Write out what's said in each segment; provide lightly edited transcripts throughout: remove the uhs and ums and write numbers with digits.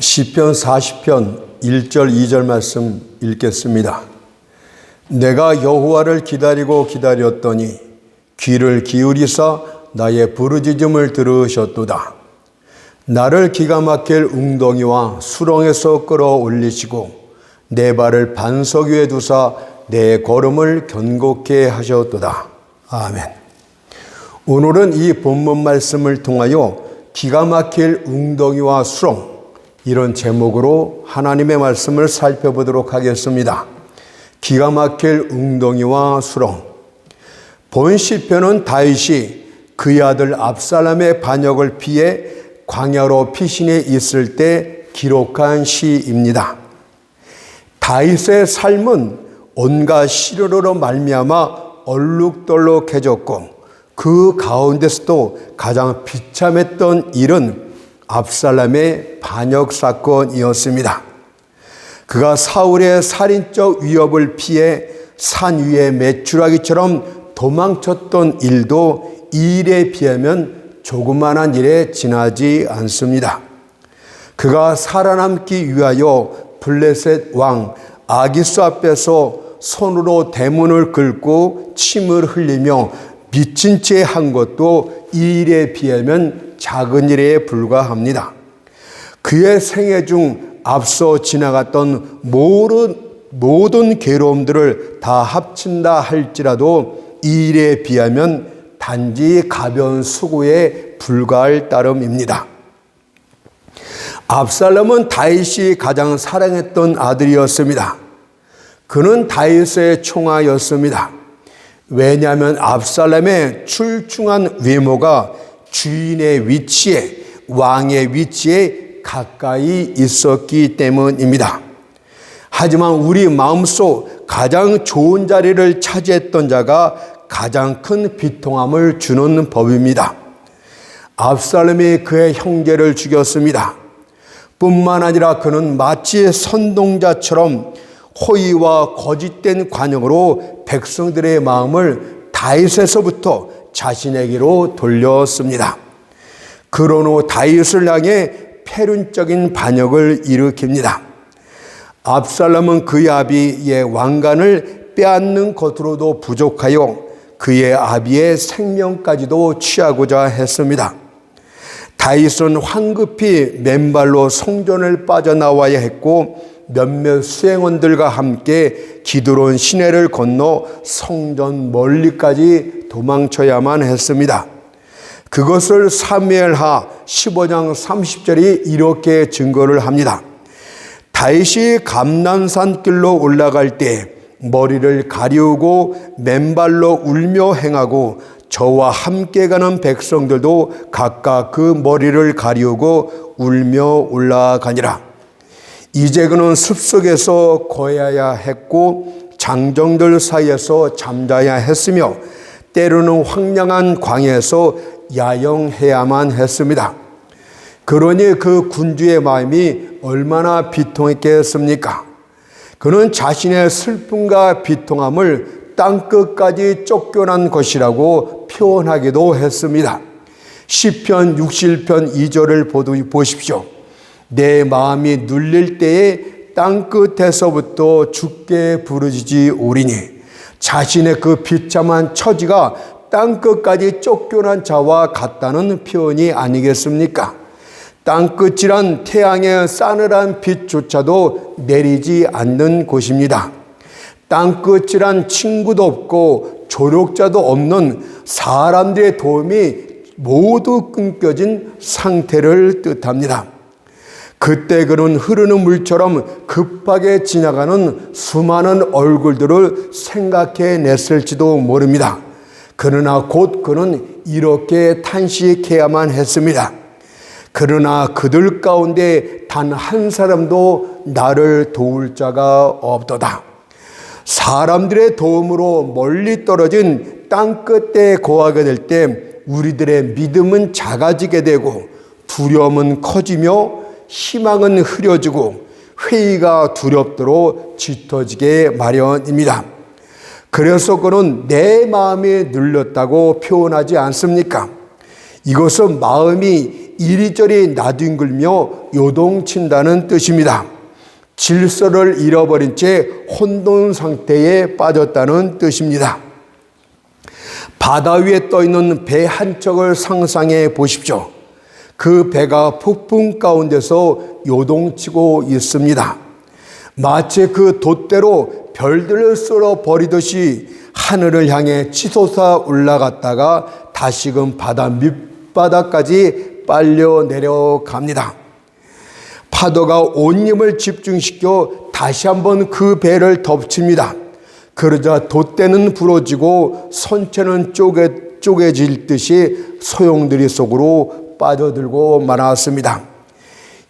시편 40편 1절 2절 말씀 읽겠습니다. 내가 여호와를 기다리고 기다렸더니 귀를 기울이사 나의 부르짖음을 들으셨도다. 나를 기가 막힐 웅덩이와 수렁에서 끌어올리시고 내 발을 반석 위에 두사 내 걸음을 견고케 하셨도다. 아멘. 오늘은 이 본문 말씀을 통하여 기가 막힐 웅덩이와 수렁, 이런 제목으로 하나님의 말씀을 살펴보도록 하겠습니다. 기가 막힐 웅덩이와 수렁. 본 시편은 다윗이 그의 아들 압살롬의 반역을 피해 광야로 피신해 있을 때 기록한 시입니다. 다윗의 삶은 온갖 시련으로 말미암아 얼룩덜룩해졌고 그 가운데서도 가장 비참했던 일은 압살롬의 반역 사건이었습니다. 그가 사울의 살인적 위협을 피해 산 위에 메추라기처럼 도망쳤던 일도 이 일에 비하면 조그마한 일에 지나지 않습니다. 그가 살아남기 위하여 블레셋 왕 아기스 앞에서 손으로 대문을 긁고 침을 흘리며 미친 채 한 것도 이 일에 비하면 작은 일에 불과합니다. 그의 생애 중 앞서 지나갔던 모든 괴로움들을 다 합친다 할지라도 이 일에 비하면 단지 가벼운 수고에 불과할 따름입니다. 압살롬은 다윗이 가장 사랑했던 아들이었습니다. 그는 다윗의 총아였습니다. 왜냐하면 압살롬의 출중한 외모가 주인의 위치에, 왕의 위치에 가까이 있었기 때문입니다. 하지만 우리 마음속 가장 좋은 자리를 차지했던 자가 가장 큰 비통함을 주는 법입니다. 압살롬이 그의 형제를 죽였습니다. 뿐만 아니라 그는 마치 선동자처럼 호의와 거짓된 관용으로 백성들의 마음을 다윗에서부터 자신에게로 돌렸습니다. 그런 후 다윗을 향해 패륜적인 반역을 일으킵니다. 압살롬은 그의 아비의 왕관을 빼앗는 것으로도 부족하여 그의 아비의 생명까지도 취하고자 했습니다. 다윗은 황급히 맨발로 성전을 빠져나와야 했고 몇몇 수행원들과 함께 기드론 시내를 건너 성전 멀리까지 도망쳐야만 했습니다. 그것을 사무엘하 15장 30절이 이렇게 증거를 합니다. 다윗이 감난산 길로 올라갈 때 머리를 가리우고 맨발로 울며 행하고 저와 함께 가는 백성들도 각각 그 머리를 가리우고 울며 올라가니라. 이제 그는 숲속에서 거해야 했고 장정들 사이에서 잠자야 했으며 때로는 황량한 광야에서 야영해야만 했습니다. 그러니 그 군주의 마음이 얼마나 비통했겠습니까? 그는 자신의 슬픔과 비통함을 땅끝까지 쫓겨난 것이라고 표현하기도 했습니다. 시편 61편 2절을 보십시오. 내 마음이 눌릴 때에 땅끝에서부터 주께 부르짖지 오리니. 자신의 그 비참한 처지가 땅끝까지 쫓겨난 자와 같다는 표현이 아니겠습니까? 땅끝이란 태양의 싸늘한 빛조차도 내리지 않는 곳입니다. 땅끝이란 친구도 없고 조력자도 없는 사람들의 도움이 모두 끊겨진 상태를 뜻합니다. 그때 그는 흐르는 물처럼 급하게 지나가는 수많은 얼굴들을 생각해냈을지도 모릅니다. 그러나 곧 그는 이렇게 탄식해야만 했습니다. 그러나 그들 가운데 단 한 사람도 나를 도울 자가 없도다. 사람들의 도움으로 멀리 떨어진 땅끝에 거하게 될 때 우리들의 믿음은 작아지게 되고 두려움은 커지며 희망은 흐려지고 회의가 두렵도록 짙어지게 마련입니다. 그래서 그는 내 마음이 눌렸다고 표현하지 않습니까? 이것은 마음이 이리저리 나뒹굴며 요동친다는 뜻입니다. 질서를 잃어버린 채 혼돈 상태에 빠졌다는 뜻입니다. 바다 위에 떠있는 배 한 척을 상상해 보십시오. 그 배가 폭풍 가운데서 요동치고 있습니다. 마치 그 돛대로 별들을 쓸어 버리듯이 하늘을 향해 치솟아 올라갔다가 다시금 바다 밑바닥까지 빨려 내려갑니다. 파도가 온 힘을 집중시켜 다시 한번 그 배를 덮칩니다. 그러자 돛대는 부러지고 선체는 쪼개질 듯이 소용돌이 속으로 빠져들고 말았습니다.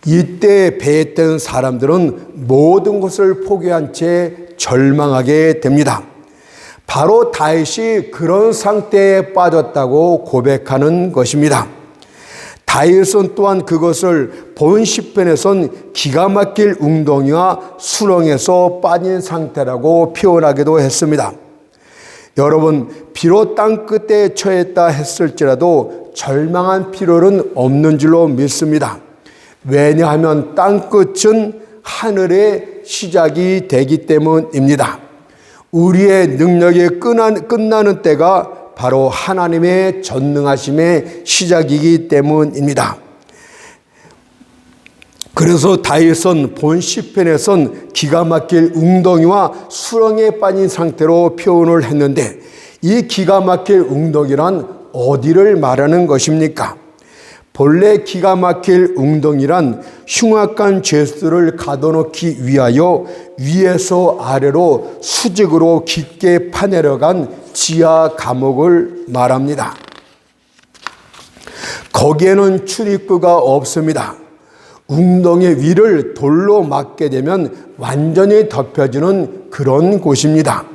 이때 배에 탄 사람들은 모든 것을 포기한 채 절망하게 됩니다. 바로 다윗이 그런 상태에 빠졌다고 고백하는 것입니다. 다윗은 또한 그것을 본 시편에선 기가 막힐 웅덩이와 수렁에서 빠진 상태라고 표현하기도 했습니다. 여러분, 비록 땅 끝에 처했다 했을지라도 절망한 필요는 없는 줄로 믿습니다. 왜냐하면 땅 끝은 하늘의 시작이 되기 때문입니다. 우리의 능력이 끝나는 때가 바로 하나님의 전능하심의 시작이기 때문입니다. 그래서 다윗은 본 시편에선 기가 막힐 웅덩이와 수렁에 빠진 상태로 표현을 했는데, 이 기가 막힐 웅덩이란 어디를 말하는 것입니까? 본래 기가 막힐 웅덩이란 흉악한 죄수를 가둬놓기 위하여 위에서 아래로 수직으로 깊게 파내려간 지하 감옥을 말합니다. 거기에는 출입구가 없습니다. 웅덩이 위를 돌로 막게 되면 완전히 덮여지는 그런 곳입니다.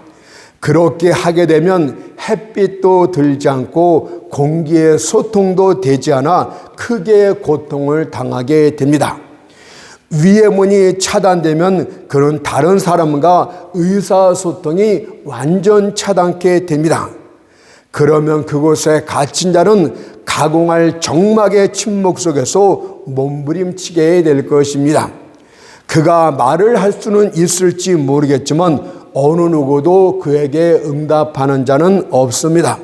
그렇게 하게 되면 햇빛도 들지 않고 공기의 소통도 되지 않아 크게 고통을 당하게 됩니다. 위의 문이 차단되면 그런 다른 사람과 의사소통이 완전 차단게 됩니다. 그러면 그곳에 갇힌 자는 가공할 정막의 침묵 속에서 몸부림치게 될 것입니다. 그가 말을 할 수는 있을지 모르겠지만 어느 누구도 그에게 응답하는 자는 없습니다.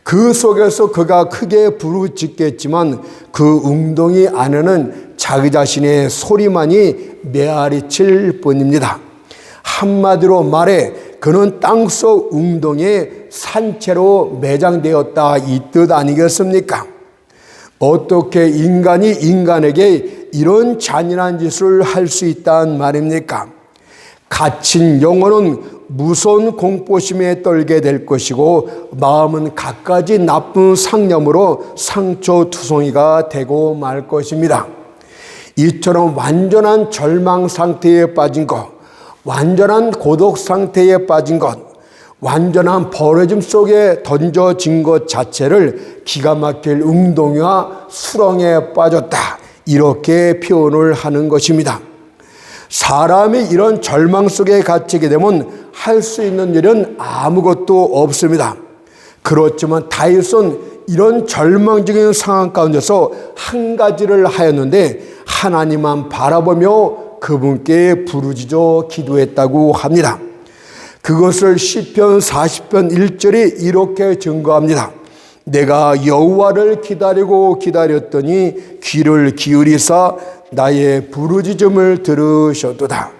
그 속에서 그가 크게 부르짖겠지만 그 웅덩이 안에는 자기 자신의 소리만이 메아리칠 뿐입니다. 한마디로 말해 그는 땅속 웅덩이에 산채로 매장되었다, 이 뜻 아니겠습니까? 어떻게 인간이 인간에게 이런 잔인한 짓을 할 수 있단 말입니까? 갇힌 영혼은 무서운 공포심에 떨게 될 것이고 마음은 갖가지 나쁜 상념으로 상처투성이가 되고 말 것입니다. 이처럼 완전한 절망 상태에 빠진 것, 완전한 고독 상태에 빠진 것, 완전한 버려짐 속에 던져진 것 자체를 기가 막힐 웅덩이와 수렁에 빠졌다, 이렇게 표현을 하는 것입니다. 사람이 이런 절망 속에 갇히게 되면 할 수 있는 일은 아무것도 없습니다. 그렇지만 다윗은 이런 절망적인 상황 가운데서 한 가지를 하였는데 하나님만 바라보며 그분께 부르짖어 기도했다고 합니다. 그것을 시편 40편 1절이 이렇게 증거합니다. 내가 여호와를 기다렸더니 귀를 기울이사 나의 부르짖음을 들으셨도다.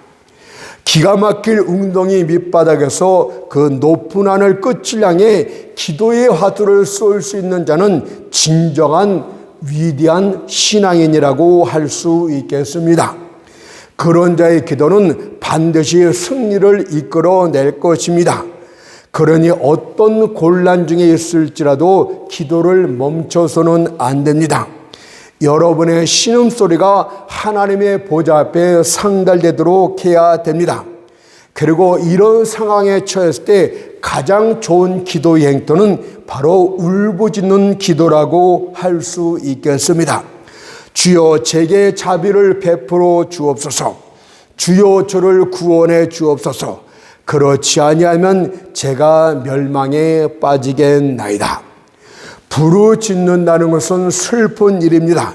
기가 막힐 웅덩이 밑바닥에서 그 높은 하늘 끝을 향해 기도의 화두를 쏠 수 있는 자는 진정한 위대한 신앙인이라고 할 수 있겠습니다. 그런 자의 기도는 반드시 승리를 이끌어낼 것입니다. 그러니 어떤 곤란 중에 있을지라도 기도를 멈춰서는 안 됩니다. 여러분의 신음소리가 하나님의 보좌 앞에 상달되도록 해야 됩니다. 그리고 이런 상황에 처했을 때 가장 좋은 기도의 행태는 바로 울부짖는 기도라고 할 수 있겠습니다. 주여 제게 자비를 베풀어 주옵소서. 주여 저를 구원해 주옵소서. 그렇지 아니하면 제가 멸망에 빠지겠나이다. 부르짖는다는 것은 슬픈 일입니다.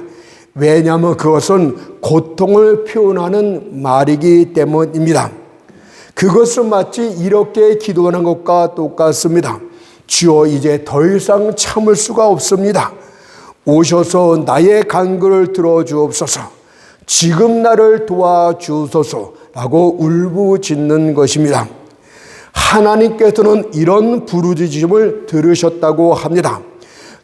왜냐하면 그것은 고통을 표현하는 말이기 때문입니다. 그것은 마치 이렇게 기도하는 것과 똑같습니다. 주여, 이제 더 이상 참을 수가 없습니다. 오셔서 나의 간구를 들어주옵소서. 지금 나를 도와주소서라고 울부짖는 것입니다. 하나님께서는 이런 부르짖음을 들으셨다고 합니다.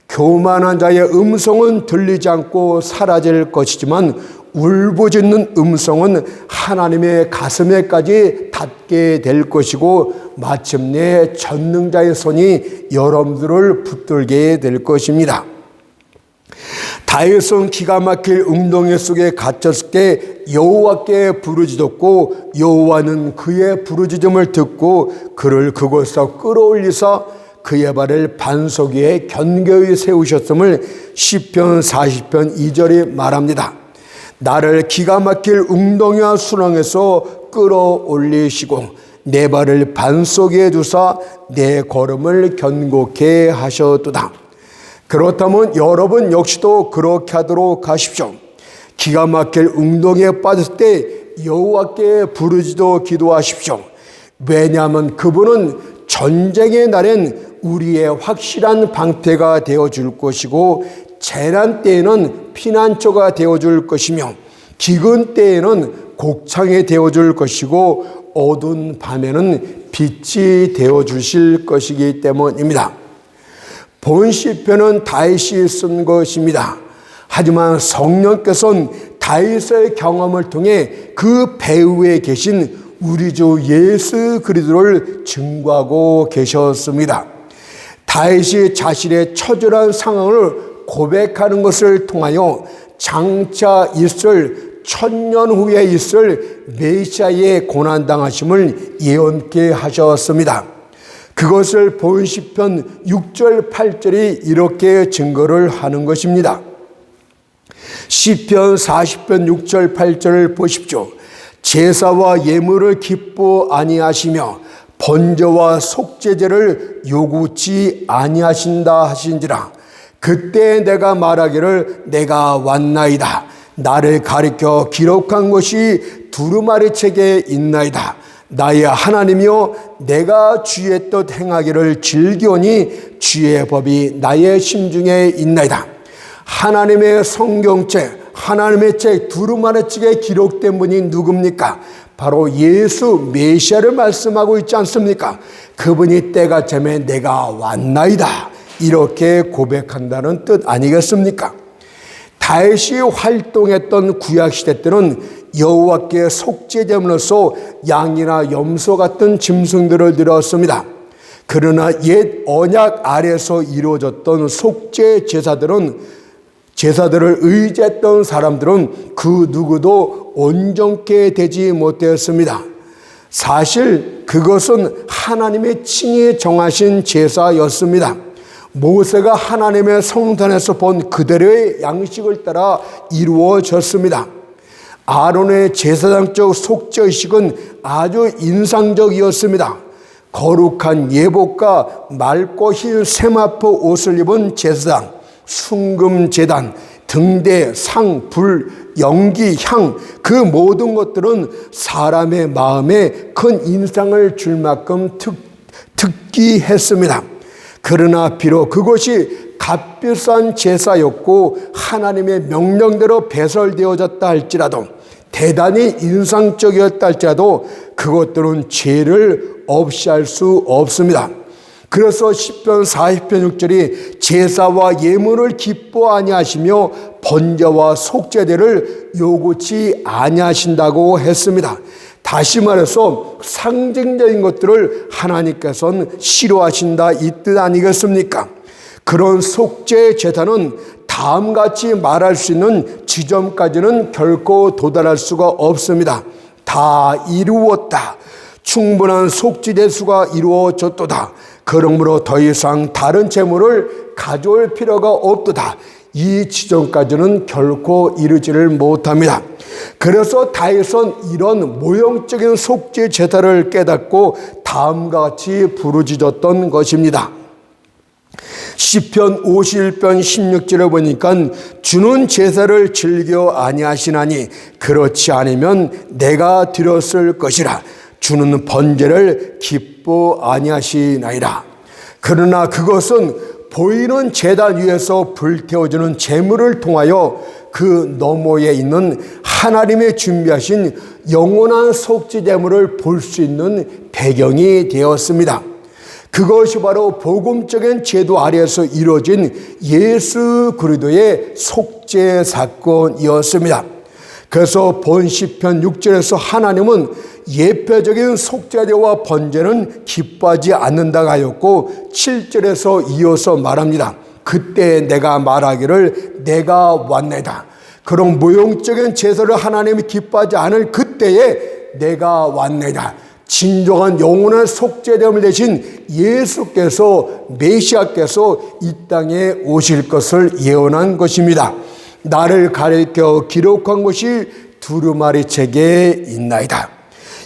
교만한 자의 음성은 들리지 않고 사라질 것이지만 울부짖는 음성은 하나님의 가슴에까지 닿게 될 것이고 마침내 전능자의 손이 여러분들을 붙들게 될 것입니다. 다윗은 기가 막힐 웅덩이 속에 갇혔을 때 여호와께 부르짖었고 여호와는 그의 부르짖음을 듣고 그를 그곳에서 끌어올리사 그의 발을 반석 위에 견고히 세우셨음을 시편 40편 2절이 말합니다. 나를 기가 막힐 웅덩이와 수렁에서 끌어올리시고 내 발을 반석 위에 두사 내 걸음을 견고케 하셨도다. 그렇다면 여러분 역시도 그렇게 하도록 하십시오. 기가 막힐 웅덩이에 빠졌을 때 여호와께 부르짖어 기도하십시오. 왜냐하면 그분은 전쟁의 날엔 우리의 확실한 방패가 되어줄 것이고 재난 때에는 피난처가 되어줄 것이며 기근 때에는 곡창이 되어줄 것이고 어두운 밤에는 빛이 되어주실 것이기 때문입니다. 본 시편은 다윗이 쓴 것입니다. 하지만 성령께서는 다윗의 경험을 통해 그 배후에 계신 우리 주 예수 그리스도를 증거하고 계셨습니다. 다윗이 자신의 처절한 상황을 고백하는 것을 통하여 장차 있을 천년 후에 있을 메시아의 고난당하심을 예언케 하셨습니다. 그것을 본 시편 6절 8절이 이렇게 증거를 하는 것입니다. 시편 40편 6절 8절을 보십시오. 제사와 예물을 기뻐 아니하시며 번제와 속죄제를 요구치 아니하신다 하신지라. 그때 내가 말하기를 내가 왔나이다. 나를 가리켜 기록한 것이 두루마리 책에 있나이다. 나의 하나님이여 내가 주의 뜻 행하기를 즐기오니 주의 법이 나의 심중에 있나이다. 하나님의 성경책, 하나님의 책 두루마리 책에 기록된 분이 누굽니까? 바로 예수 메시아를 말씀하고 있지 않습니까? 그분이 때가 되매 내가 왔나이다 이렇게 고백한다는 뜻 아니겠습니까? 다윗이 활동했던 구약시대 때는 여호와께 속죄제물로서 양이나 염소 같은 짐승들을 드렸습니다. 그러나 옛 언약 아래서 이루어졌던 속죄 제사들을 의지했던 사람들은 그 누구도 온전케 되지 못했습니다. 사실 그것은 하나님의 친히 정하신 제사였습니다. 모세가 하나님의 성전에서 본 그대로의 양식을 따라 이루어졌습니다. 아론의 제사장적 속죄의식은 아주 인상적이었습니다. 거룩한 예복과 맑고 흰 세마포 옷을 입은 제사장, 순금제단, 등대, 상, 불, 연기, 향, 그 모든 것들은 사람의 마음에 큰 인상을 줄 만큼 특기했습니다. 그러나 비록 그것이 값비싼 제사였고 하나님의 명령대로 배설되어졌다 할지라도 대단히 인상적이었다 할지라도 그것들은 죄를 없이 할 수 없습니다. 그래서 시편 40편 6절이 제사와 예물을 기뻐 아니하시며 번제와 속죄제를 요구치 아니하신다고 했습니다. 다시 말해서 상징적인 것들을 하나님께서는 싫어하신다 이 뜻 아니겠습니까? 그런 속죄 제사는 다음같이 말할 수 있는 지점까지는 결코 도달할 수가 없습니다. 다 이루었다. 충분한 속죄제수가 이루어졌도다. 그러므로 더 이상 다른 제물을 가져올 필요가 없도다. 이 지점까지는 결코 이르지를 못합니다. 그래서 다윗은 이런 모형적인 속죄 제사를 깨닫고 다음과 같이 부르짖었던 것입니다. 시편 51편 16절에 보니까 주는 제사를 즐겨 아니하시나니 그렇지 않으면 내가 드렸을 것이라. 주는 번제를 기뻐 아니하시나이다. 그러나 그것은 보이는 제단 위에서 불태워주는 제물을 통하여 그 너머에 있는 하나님의 준비하신 영원한 속죄 제물을 볼 수 있는 배경이 되었습니다. 그것이 바로 복음적인 제도 아래에서 이루어진 예수 그리스도의 속죄 사건이었습니다. 그래서 본 시편 6절에서 하나님은 예표적인 속죄제와 번제는 기뻐하지 않는다고 하였고 7절에서 이어서 말합니다. 그때 내가 말하기를 내가 왔나이다. 그런 무용적인 제사를 하나님이 기뻐하지 않을 그때에 내가 왔나이다. 진정한 영원한 속죄됨을 대신 예수께서 메시아께서 이 땅에 오실 것을 예언한 것입니다. 나를 가리켜 기록한 것이 두루마리 책에 있나이다.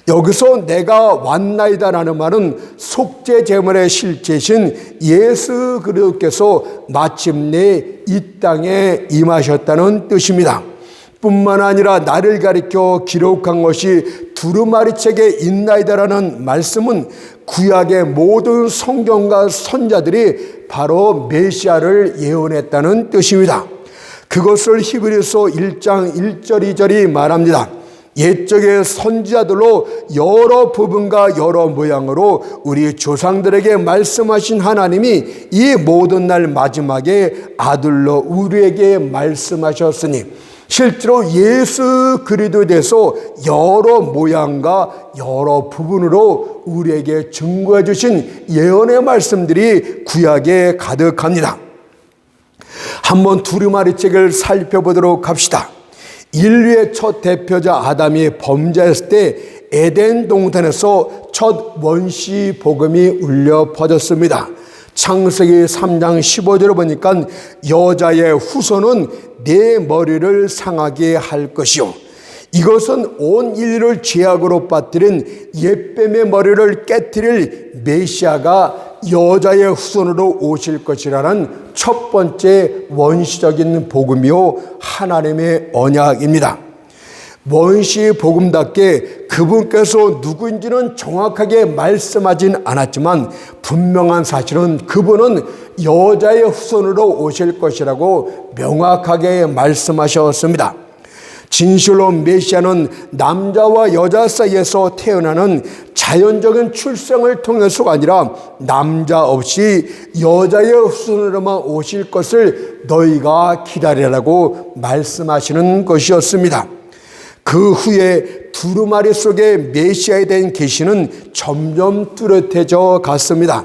여기서 내가 왔나이다라는 말은 속죄 제물의 실제신 예수 그리스도께서 마침내 이 땅에 임하셨다는 뜻입니다. 뿐만 아니라 나를 가리켜 기록한 것이 두루마리 책에 있나이다라는 말씀은 구약의 모든 성경과 선자들이 바로 메시아를 예언했다는 뜻입니다. 그것을 히브리서 1장 1절 2절이 말합니다. 옛적의 선지자들로 여러 부분과 여러 모양으로 우리 조상들에게 말씀하신 하나님이 이 모든 날 마지막에 아들로 우리에게 말씀하셨으니 실제로 예수 그리스도에 대해서 여러 모양과 여러 부분으로 우리에게 증거해 주신 예언의 말씀들이 구약에 가득합니다. 한번 두루마리 책을 살펴보도록 합시다. 인류의 첫 대표자 아담이 범죄했을 때 에덴 동산에서 첫 원시 복음이 울려 퍼졌습니다. 창세기 3장 15절을 보니까 여자의 후손은 내 머리를 상하게 할 것이요. 이것은 온 인류를 죄악으로 빠뜨린 옛뱀의 머리를 깨뜨릴 메시아가 여자의 후손으로 오실 것이라는 첫 번째 원시적인 복음이요 하나님의 언약입니다. 원시 복음답게 그분께서 누구인지는 정확하게 말씀하진 않았지만 분명한 사실은 그분은 여자의 후손으로 오실 것이라고 명확하게 말씀하셨습니다. 진실로 메시아는 남자와 여자 사이에서 태어나는 자연적인 출생을 통해서가 아니라 남자 없이 여자의 후손으로만 오실 것을 너희가 기다리라고 말씀하시는 것이었습니다. 그 후에 두루마리 속에 메시아에 대한 계시는 점점 뚜렷해져 갔습니다.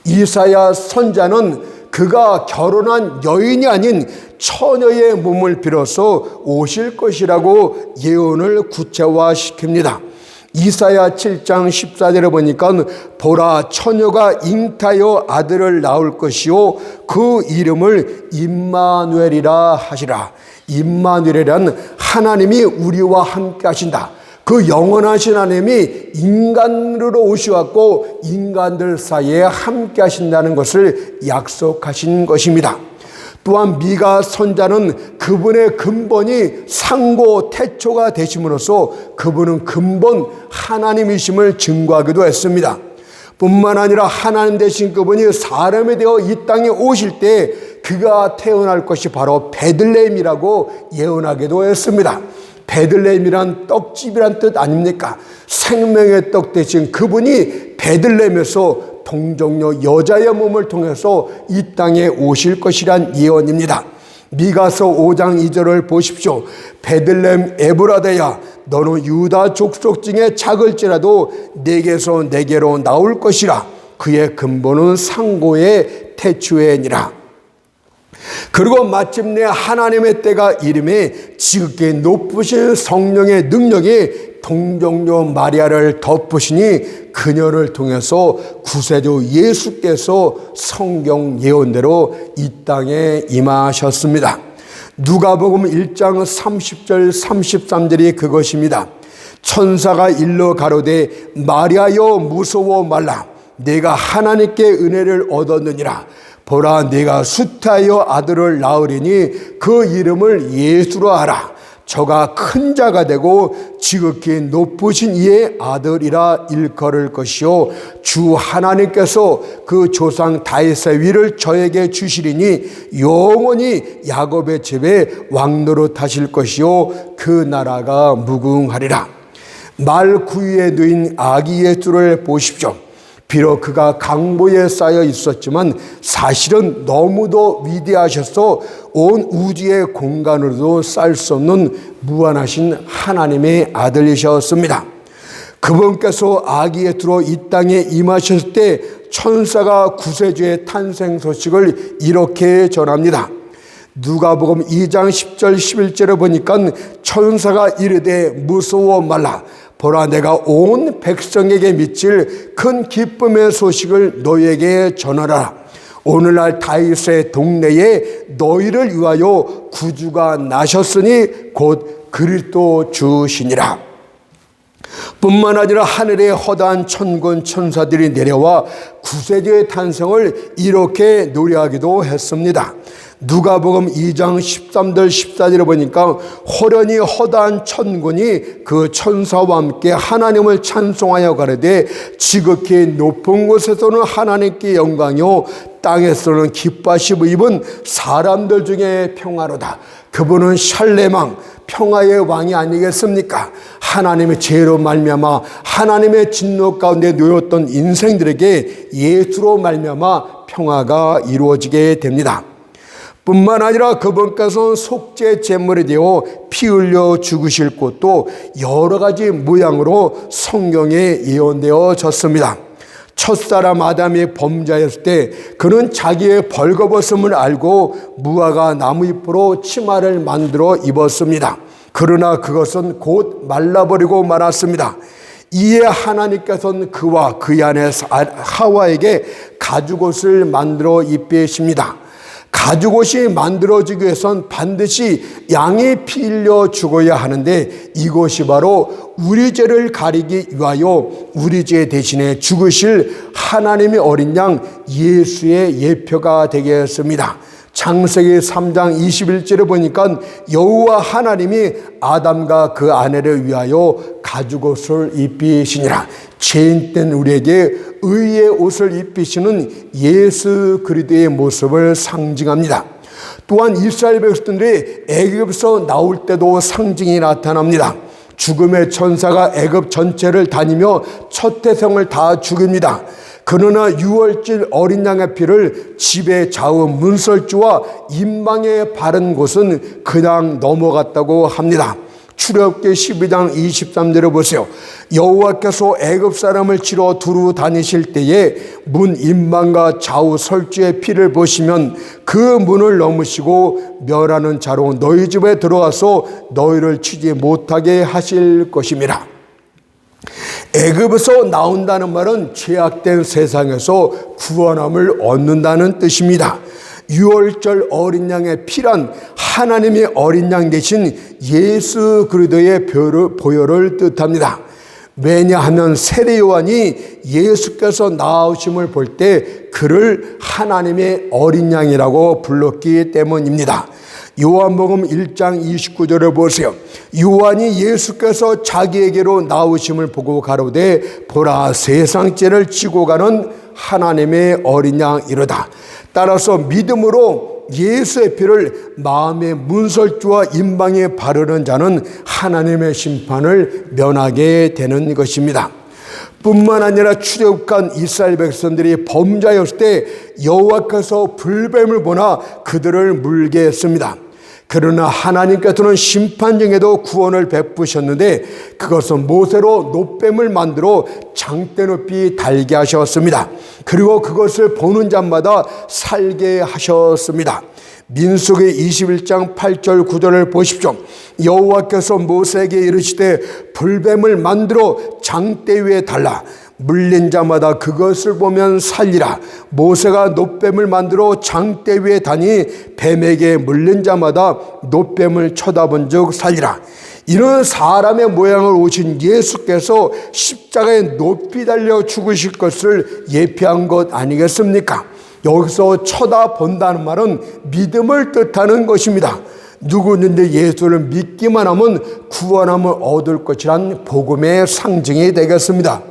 이사야 선자는 그가 결혼한 여인이 아닌 처녀의 몸을 빌어서 오실 것이라고 예언을 구체화시킵니다. 이사야 7장 14절에 보니까 보라 처녀가 잉타여 아들을 낳을 것이요 그 이름을 임마누엘이라 하시라. 임마누엘이란 하나님이 우리와 함께 하신다. 그 영원하신 하나님이 인간으로 오셔갖고 인간들 사이에 함께 하신다는 것을 약속하신 것입니다. 또한 미가 선자는 그분의 근본이 상고 태초가 되심으로써 그분은 근본 하나님이심을 증거하기도 했습니다. 뿐만 아니라 하나님 되신 그분이 사람이 되어 이 땅에 오실 때 그가 태어날 것이 바로 베들레헴이라고 예언하기도 했습니다. 베들레헴이란 떡집이란 뜻 아닙니까? 생명의 떡 대신 그분이 베들레헴에서 동정녀 여자의 몸을 통해서 이 땅에 오실 것이란 예언입니다. 미가서 5장 2절을 보십시오. 베들레헴 에브라다야 너는 유다 족속 중에 작을지라도 내게서 내게로 나올 것이라. 그의 근본은 상고의 태초에니라. 그리고 마침내 하나님의 때가 이름에 지극히 높으신 성령의 능력이 동정녀 마리아를 덮으시니 그녀를 통해서 구세주 예수께서 성경 예언대로 이 땅에 임하셨습니다. 누가복음 1장 30절 33절이 그것입니다. 천사가 일러 가로되 마리아여 무서워 말라. 내가 하나님께 은혜를 얻었느니라. 보라, 네가 수태하여 아들을 낳으리니 그 이름을 예수로 하라. 저가 큰 자가 되고 지극히 높으신 이의 아들이라 일컬을 것이요 주 하나님께서 그 조상 다윗의 위를 저에게 주시리니 영원히 야곱의 집에 왕노릇하실 것이요 그 나라가 무궁하리라. 말 구유에 누인 아기 예수를 보십시오. 비록 그가 강보에 쌓여 있었지만 사실은 너무도 위대하셔서 온 우주의 공간으로도 쌓을 수 없는 무한하신 하나님의 아들이셨습니다. 그분께서 아기 예수로 이 땅에 임하셨을 때 천사가 구세주의 탄생 소식을 이렇게 전합니다. 누가복음 2장 10절 11절에 보니까 천사가 이르되 무서워 말라. 보라, 내가 온 백성에게 미칠 큰 기쁨의 소식을 너희에게 전하라. 오늘날 다윗의 동네에 너희를 위하여 구주가 나셨으니 곧 그리스도 주시니라. 뿐만 아니라 하늘의 허다한 천군 천사들이 내려와 구세주의 탄생을 이렇게 노래하기도 했습니다. 누가복음 2장 13절 14절에 보니까 호련히 허다한 천군이 그 천사와 함께 하나님을 찬송하여 가르되 지극히 높은 곳에서는 하나님께 영광이요 땅에서는 기뻐하심 입은 사람들 중에 평화로다. 그분은 샬레망 평화의 왕이 아니겠습니까? 하나님의 죄로 말미암아 하나님의 진노 가운데 놓였던 인생들에게 예수로 말미암아 평화가 이루어지게 됩니다. 뿐만 아니라 그분께서 속죄 제물이 되어 피 흘려 죽으실 것도 여러 가지 모양으로 성경에 예언되어졌습니다. 첫사람 아담이 범죄했을 때 그는 자기의 벌거벗음을 알고 무화과 나무잎으로 치마를 만들어 입었습니다. 그러나 그것은 곧 말라버리고 말았습니다. 이에 하나님께서는 그와 그 안에 하와에게 가죽옷을 만들어 입히십니다. 가죽옷이 만들어지기 위해선 반드시 양이 피 흘려 죽어야 하는데 이것이 바로 우리 죄를 가리기 위하여 우리 죄 대신에 죽으실 하나님의 어린 양 예수의 예표가 되겠습니다. 창세기 3장 21절에 보니까 여호와 하나님이 아담과 그 아내를 위하여 가죽옷을 입히시니라. 죄인된 우리에게 의의 옷을 입히시는 예수 그리스도의 모습을 상징합니다. 또한 이스라엘 백성들이 애굽에서 나올 때도 상징이 나타납니다. 죽음의 천사가 애굽 전체를 다니며 첫 태생을 다 죽입니다. 그러나 6월절 어린 양의 피를 집에 좌우 문설주와 임방에 바른 곳은 그냥 넘어갔다고 합니다. 출애굽기 12장 23절을 보세요. 여호와께서 애굽 사람을 치러 두루 다니실 때에 문 임방과 좌우 설주의 피를 보시면 그 문을 넘으시고 멸하는 자로 너희 집에 들어가서 너희를 치지 못하게 하실 것임이라. 애굽에서 나온다는 말은 죄악된 세상에서 구원함을 얻는다는 뜻입니다. 6월절 어린 양의 피란 하나님의 어린 양 대신 예수 그리스도의 보혈을 뜻합니다. 왜냐하면 세례 요한이 예수께서 나오심을 볼 때 그를 하나님의 어린 양이라고 불렀기 때문입니다. 요한복음 1장 29절을 보세요. 요한이 예수께서 자기에게로 나오심을 보고 가로되 보라 세상 죄를 지고 가는 하나님의 어린 양이로다. 따라서 믿음으로 예수의 피를 마음의 문설주와 임방에 바르는 자는 하나님의 심판을 면하게 되는 것입니다. 뿐만 아니라 출애굽한 이스라엘 백성들이 범죄하였을 때 여호와께서 불뱀을 보나 그들을 물게 했습니다. 그러나 하나님께서는 심판 중에도 구원을 베푸셨는데 그것은 모세로 놋뱀을 만들어 장대 높이 달게 하셨습니다. 그리고 그것을 보는 자마다 살게 하셨습니다. 민수기 21장 8절 9절을 보십시오. 여호와께서 모세에게 이르시되 불뱀을 만들어 장대 위에 달라 물린 자마다 그것을 보면 살리라. 모세가 놋뱀을 만들어 장대 위에 다니 뱀에게 물린 자마다 놋뱀을 쳐다본 즉 살리라. 이런 사람의 모양을 오신 예수께서 십자가에 높이 달려 죽으실 것을 예표한 것 아니겠습니까? 여기서 쳐다본다는 말은 믿음을 뜻하는 것입니다. 누구든지 예수를 믿기만 하면 구원함을 얻을 것이란 복음의 상징이 되겠습니다.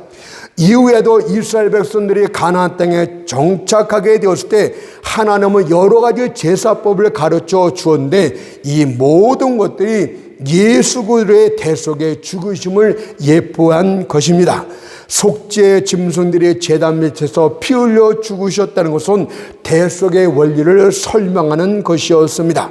이후에도 이스라엘 백성들이 가나안 땅에 정착하게 되었을 때 하나님은 여러 가지 제사법을 가르쳐 주었는데 이 모든 것들이 예수 그리스도의 대속의 죽으심을 예표한 것입니다. 속죄 짐승들이 제단 밑에서 피 흘려 죽으셨다는 것은 대속의 원리를 설명하는 것이었습니다.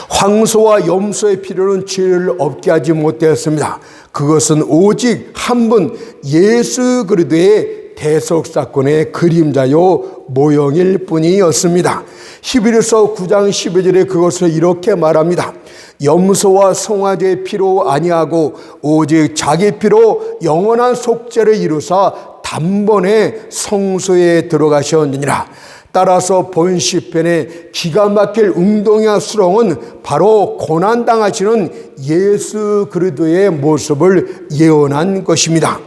황소와 염소의 피로는 죄를 없게 하지 못하였습니다. 그것은 오직 한 분 예수 그리스도의 대속 사건의 그림자요 모형일 뿐이었습니다. 히브리서 9장 12절에 그것을 이렇게 말합니다. 염소와 송아지의 피로 아니하고 오직 자기 피로 영원한 속죄를 이루사 단번에 성소에 들어가셨느니라. 따라서 본 시편의 기가 막힐 웅동이와 수렁은 바로 고난당하시는 예수 그리스도의 모습을 예언한 것입니다.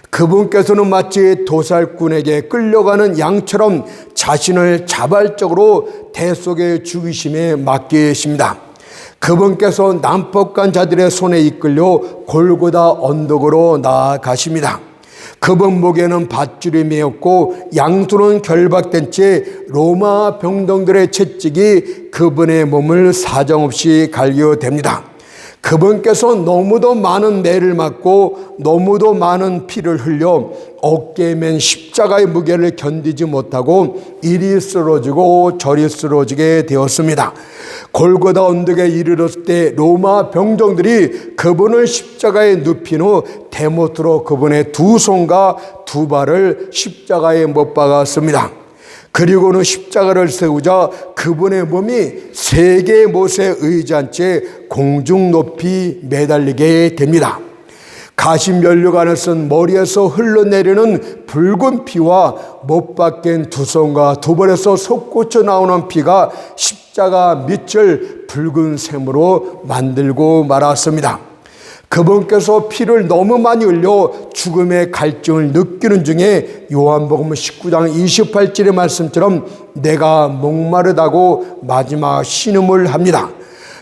그분께서는 마치 도살꾼에게 끌려가는 양처럼 자신을 자발적으로 대속의 죽으심에 맡기십니다. 그분께서 난폭한 자들의 손에 이끌려 골고다 언덕으로 나아가십니다. 그분 목에는 밧줄이 매었고 양손은 결박된 채 로마 병동들의 채찍이 그분의 몸을 사정없이 갈겨댑니다. 그분께서 너무도 많은 매를 맞고 너무도 많은 피를 흘려 어깨에 맨 십자가의 무게를 견디지 못하고 이리 쓰러지고 저리 쓰러지게 되었습니다. 골고다 언덕에 이르렀을 때 로마 병정들이 그분을 십자가에 눕힌 후 대못으로 그분의 두 손과 두 발을 십자가에 못 박았습니다. 그리고는 십자가를 세우자 그분의 몸이 세 개의 못에 의지한 채 공중 높이 매달리게 됩니다. 가시면류관을 쓴 머리에서 흘러내리는 붉은 피와 못 박힌 두 손과 두 발에서 솟구쳐 나오는 피가 십자가 밑을 붉은 샘으로 만들고 말았습니다. 그분께서 피를 너무 많이 흘려 죽음의 갈증을 느끼는 중에 요한복음 19장 28절의 말씀처럼 내가 목마르다고 마지막 신음을 합니다.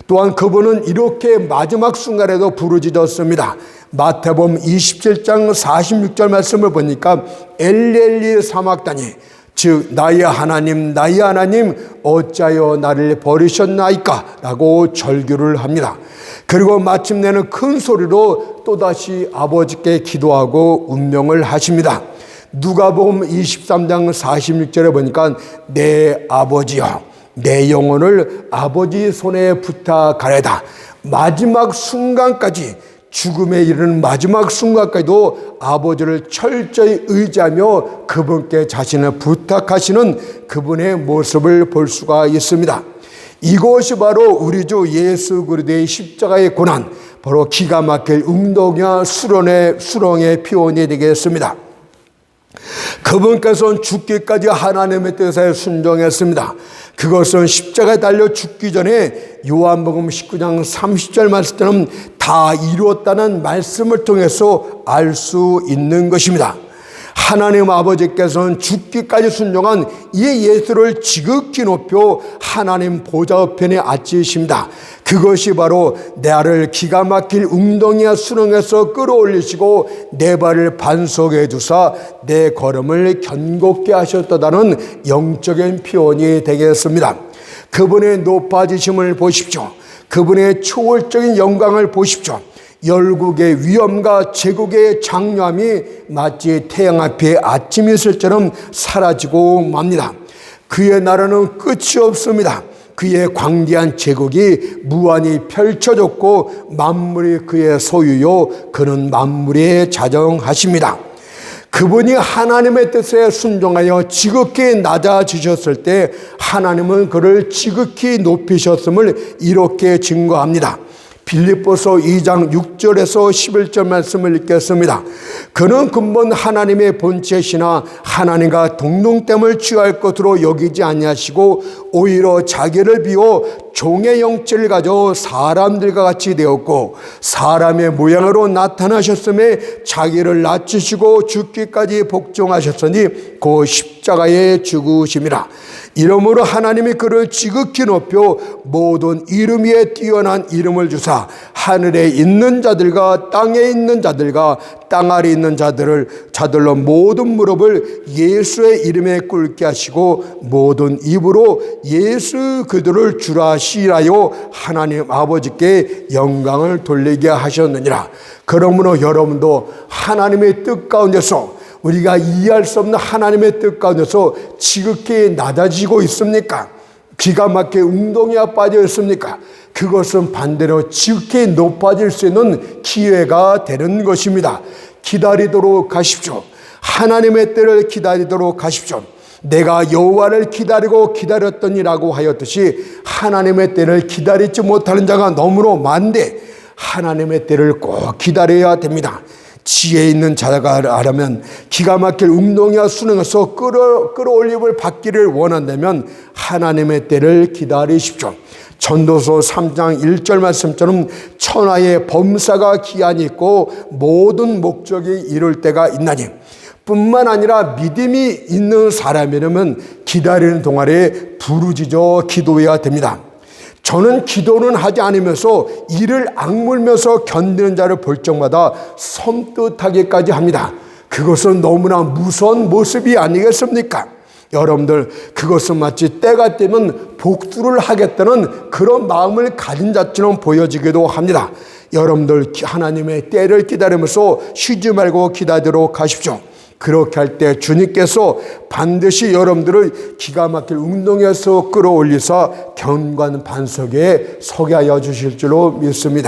또한 그분은 이렇게 마지막 순간에도 부르짖었습니다. 마태복음 27장 46절 말씀을 보니까 엘리엘리 사막다니, 즉 나의 하나님 어찌하여 나를 버리셨나이까 라고 절규를 합니다. 그리고 마침내는 큰 소리로 또다시 아버지께 기도하고 운명을 하십니다. 누가복음 23장 46절에 보니까 내 아버지여 내 영혼을 아버지 손에 부탁하래다. 마지막 순간까지, 죽음에 이르는 마지막 순간까지도 아버지를 철저히 의지하며 그분께 자신을 부탁하시는 그분의 모습을 볼 수가 있습니다. 이것이 바로 우리 주 예수 그리스도의 십자가의 고난, 바로 기가 막힐 웅덩이와 수렁의 표현이 되겠습니다. 그분께서는 죽기까지 하나님의 뜻에 순종했습니다. 그것은 십자가에 달려 죽기 전에 요한복음 19장 30절 말씀처럼 다 이루었다는 말씀을 통해서 알 수 있는 것입니다. 하나님 아버지께서는 죽기까지 순종한 이 예수를 지극히 높여 하나님 보좌 우편에 앉히십니다. 그것이 바로 내 알을 기가 막힐 웅덩이와 수렁에서 끌어올리시고 내 발을 반석에 두사 내 걸음을 견고케 하셨다는 영적인 표현이 되겠습니다. 그분의 높아지심을 보십시오. 그분의 초월적인 영광을 보십시오. 열국의 위엄과 제국의 장려함이 마치 태양 앞에 아침 이슬처럼 사라지고 맙니다. 그의 나라는 끝이 없습니다. 그의 광대한 제국이 무한히 펼쳐졌고 만물이 그의 소유요 그는 만물에 자정하십니다. 그분이 하나님의 뜻에 순종하여 지극히 낮아지셨을 때 하나님은 그를 지극히 높이셨음을 이렇게 증거합니다. 빌립보서 2장 6절에서 11절 말씀을 읽겠습니다. 그는 근본 하나님의 본체시나 하나님과 동등됨을 취할 것으로 여기지 아니하시고 오히려 자기를 비워 종의 형체를 가져 사람들과 같이 되었고 사람의 모양으로 나타나셨음에 자기를 낮추시고 죽기까지 복종하셨으니 곧 십자가에 죽으심이라. 이러므로 하나님이 그를 지극히 높여 모든 이름 위에 뛰어난 이름을 주사 하늘에 있는 자들과 땅에 있는 자들과 땅 아래 있는 자들로 모든 무릎을 예수의 이름에 꿇게 하시고 모든 입으로 예수 그리스도를 주라 하시라요 하나님 아버지께 영광을 돌리게 하셨느니라. 그러므로 여러분도 하나님의 뜻 가운데서, 우리가 이해할 수 없는 하나님의 뜻 가운데서 지극히 낮아지고 있습니까? 기가 막히게 운동에 빠져 있습니까? 그것은 반대로 지극히 높아질 수 있는 기회가 되는 것입니다. 기다리도록 하십시오. 하나님의 때를 기다리도록 하십시오. 내가 여호와를 기다리고 기다렸더니라고 하였듯이 하나님의 때를 기다리지 못하는 자가 너무나 많은데 하나님의 때를 꼭 기다려야 됩니다. 지혜 있는 자가 하려면, 기가 막힐 운동이나 수능에서 끌어올림을 받기를 원한다면 하나님의 때를 기다리십시오. 전도서 3장 1절 말씀처럼 천하의 범사가 기한이 있고 모든 목적이 이룰 때가 있나니, 뿐만 아니라 믿음이 있는 사람이라면 기다리는 동안에 부르짖어 기도해야 됩니다. 저는 기도는 하지 않으면서 이를 악물면서 견디는 자를 볼 적마다 섬뜩하기까지 합니다. 그것은 너무나 무서운 모습이 아니겠습니까? 여러분들, 그것은 마치 때가 되면 복수를 하겠다는 그런 마음을 가진 자처럼 보여지기도 합니다. 여러분들, 하나님의 때를 기다리면서 쉬지 말고 기다리도록 하십시오. 그렇게 할 때 주님께서 반드시 여러분들을 기가 막힐 운동에서 끌어올리사 견고한 반석에 서게 하여 주실 줄로 믿습니다.